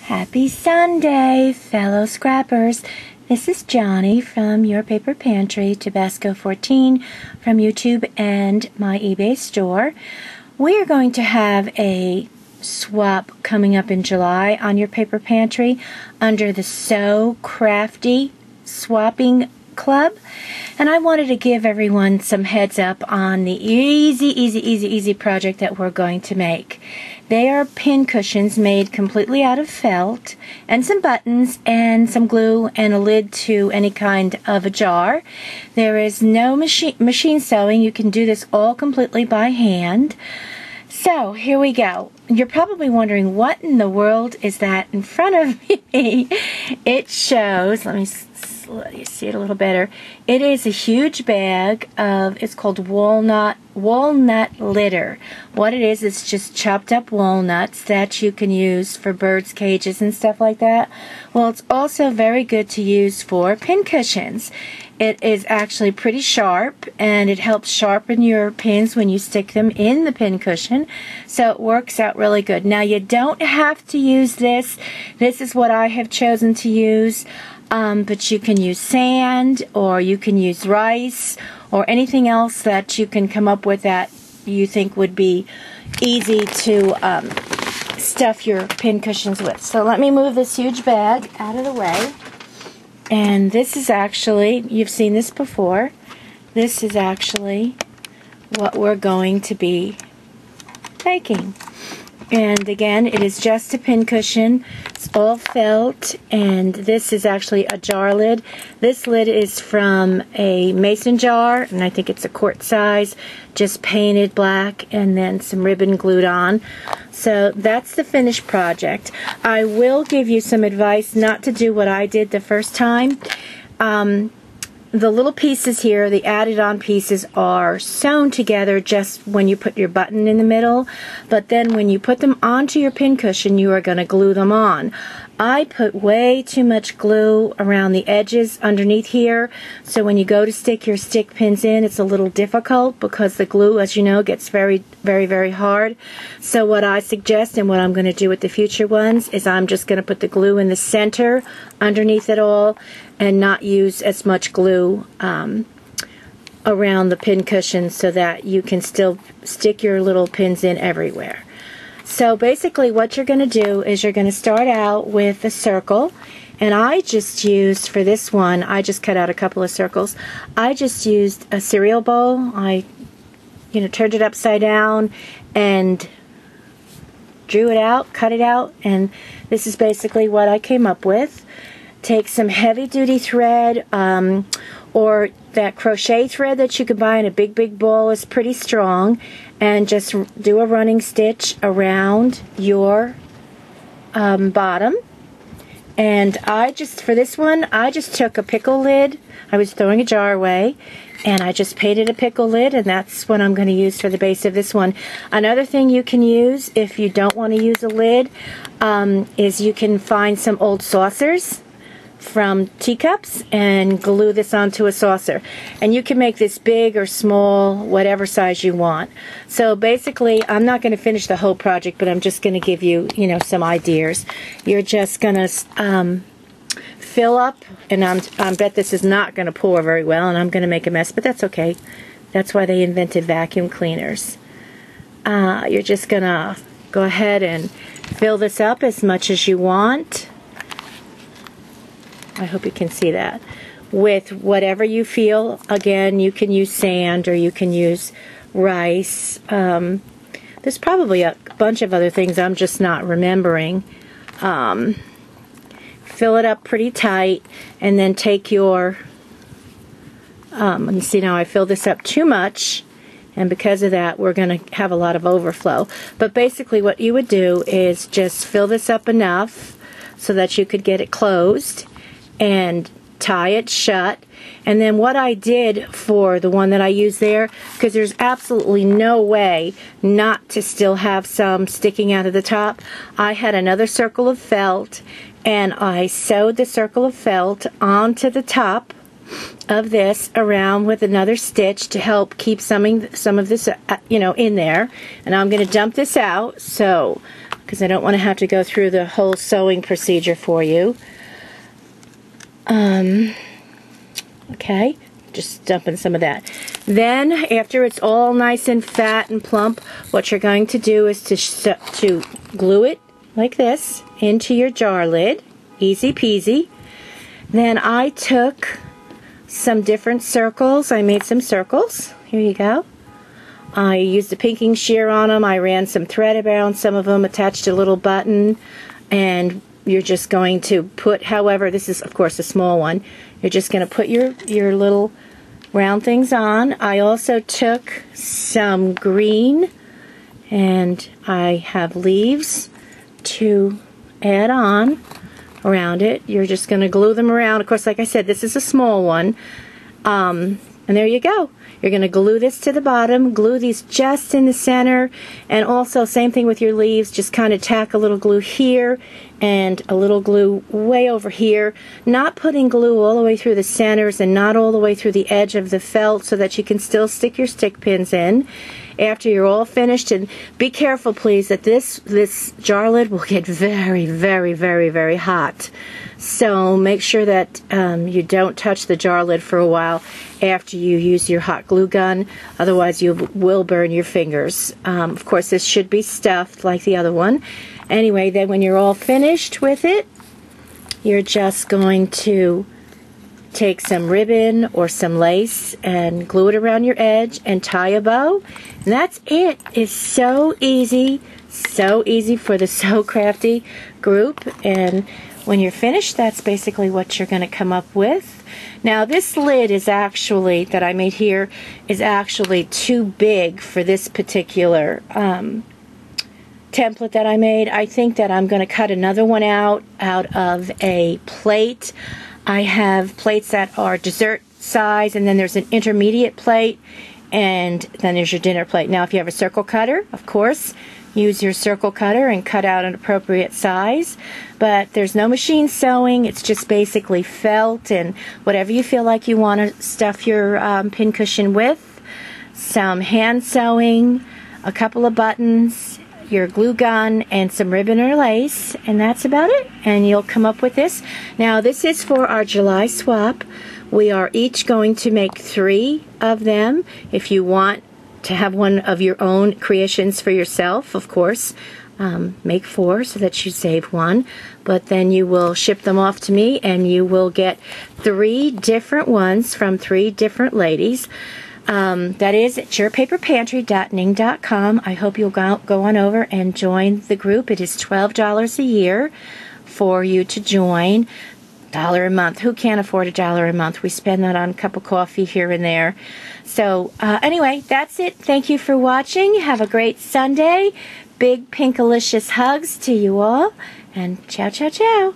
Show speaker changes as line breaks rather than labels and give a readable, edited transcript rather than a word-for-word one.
Happy Sunday, fellow scrappers. This is Johnny from Your Paper Pantry, Tabasco 14 from YouTube and my eBay store. We are going to have a swap coming up in July on Your Paper Pantry under the So Crafty Swapping Club, and I wanted to give everyone some heads up on the easy project that we're going to make. They are pin cushions made completely out of felt and some buttons and some glue and a lid to any kind of a jar. There is no machine sewing. You can do this all completely by hand. So here we go. You're probably wondering, what in the world is that in front of me? It shows, let you see it a little better. It is a huge bag of, it's called walnut litter. What it is just chopped up walnuts that you can use for birds' cages and stuff like that. Well, it's also very good to use for pin cushions. It is actually pretty sharp, and it helps sharpen your pins when you stick them in the pin cushion, so it works out really good. Now, you don't have to use this. This is what I have chosen to use, but you can use sand, or you can use rice, or anything else that you can come up with that you think would be easy to stuff your pin cushions with. So let me move this huge bag out of the way. And this is actually, you've seen this before, this is actually what we're going to be making. And again, it is just a pin cushion. It's all felt, and this is actually a jar lid. This lid is from a mason jar, and I think it's a quart size, just painted black and then some ribbon glued on. So that's the finished project. I will give you some advice not to do what I did the first time. The little pieces here, the added on pieces, are sewn together just when you put your button in the middle, but then when you put them onto your pin cushion, you are going to glue them on. I put way too much glue around the edges underneath here, so when you go to stick your stick pins in, it's a little difficult because the glue, as you know, gets very hard. So what I suggest, and what I'm going to do with the future ones, is I'm just going to put the glue in the center underneath it all and not use as much glue around the pin cushion so that you can still stick your little pins in everywhere. So basically what you're going to do is you're going to start out with a circle, and I just used, for this one, I just cut out a couple of circles. I just used a cereal bowl. I turned it upside down and drew it out, cut it out, and this is basically what I came up with. Take some heavy-duty thread, or that crochet thread that you can buy in a big ball is pretty strong, and just do a running stitch around your bottom. And for this one, I just took a pickle lid. I was throwing a jar away, and I just painted a pickle lid, and that's what I'm going to use for the base of this one. Another thing you can use if you don't want to use a lid is you can find some old saucers from teacups and glue this onto a saucer, and you can make this big or small, whatever size you want. So basically, I'm not going to finish the whole project, but I'm just going to give you some ideas. You're just going to fill up, and I bet this is not going to pour very well, and I'm going to make a mess, but that's okay. That's why they invented vacuum cleaners. You're just going to go ahead and fill this up as much as you want. I hope you can see that. With whatever you feel. Again, you can use sand or you can use rice. There's probably a bunch of other things I'm just not remembering. Fill it up pretty tight, and then take your, let me see, now I filled this up too much, and because of that we're going to have a lot of overflow. But basically what you would do is just fill this up enough so that you could get it closed, and tie it shut. And then what I did for the one that I used there, because there's absolutely no way not to still have some sticking out of the top, I had another circle of felt, and I sewed the circle of felt onto the top of this around with another stitch to help keep some of this in there. And I'm going to dump this out, so because I don't want to have to go through the whole sewing procedure for you. Okay, just dumping some of that. Then, after it's all nice and fat and plump, what you're going to do is to glue it like this into your jar lid. Easy peasy. Then I took some different circles. I made some circles. Here you go. I used a pinking shear on them. I ran some thread around some of them, attached a little button, and you're just going to put, however, this is of course a small one, you're just going to put your little round things on. I also took some green, and I have leaves to add on around it. You're just going to glue them around. Of course, like I said, this is a small one. And there you go. You're going to glue this to the bottom, glue these just in the center, and also same thing with your leaves, just kind of tack a little glue here and a little glue way over here, not putting glue all the way through the centers and not all the way through the edge of the felt so that you can still stick your stick pins in after you're all finished. And be careful, please, that this jar lid will get very, very, very, very hot. So make sure that you don't touch the jar lid for a while after you use your hot glue gun, otherwise you will burn your fingers. Of course, this should be stuffed like the other one. Anyway, then when you're all finished with it, you're just going to take some ribbon or some lace and glue it around your edge and tie a bow. And that's it. It's so easy for the So Crafty group. And when you're finished, that's basically what you're going to come up with. Now this lid is actually, that I made here, is actually too big for this particular template that I made. I think that I'm going to cut another one out of a plate. I have plates that are dessert size, and then there's an intermediate plate, and then there's your dinner plate. Now if you have a circle cutter, of course, use your circle cutter and cut out an appropriate size. But there's no machine sewing. It's just basically felt and whatever you feel like you want to stuff your pincushion with. Some hand sewing, a couple of buttons, your glue gun, and some ribbon or lace, and that's about it. And you'll come up with this. Now this is for our July swap. We are each going to make 3 of them. If you want to have one of your own creations for yourself, of course, make 4 so that you save 1. But then you will ship them off to me, and you will get 3 different ones from 3 different ladies. That is at yourpaperpantry.ning.com. I hope you'll go on over and join the group. It is $12 a year for you to join. $1 a month. Who can't afford $1 a month? We spend that on a cup of coffee here and there. So anyway, that's it. Thank you for watching. Have a great Sunday. Big pinkalicious hugs to you all. And ciao, ciao, ciao.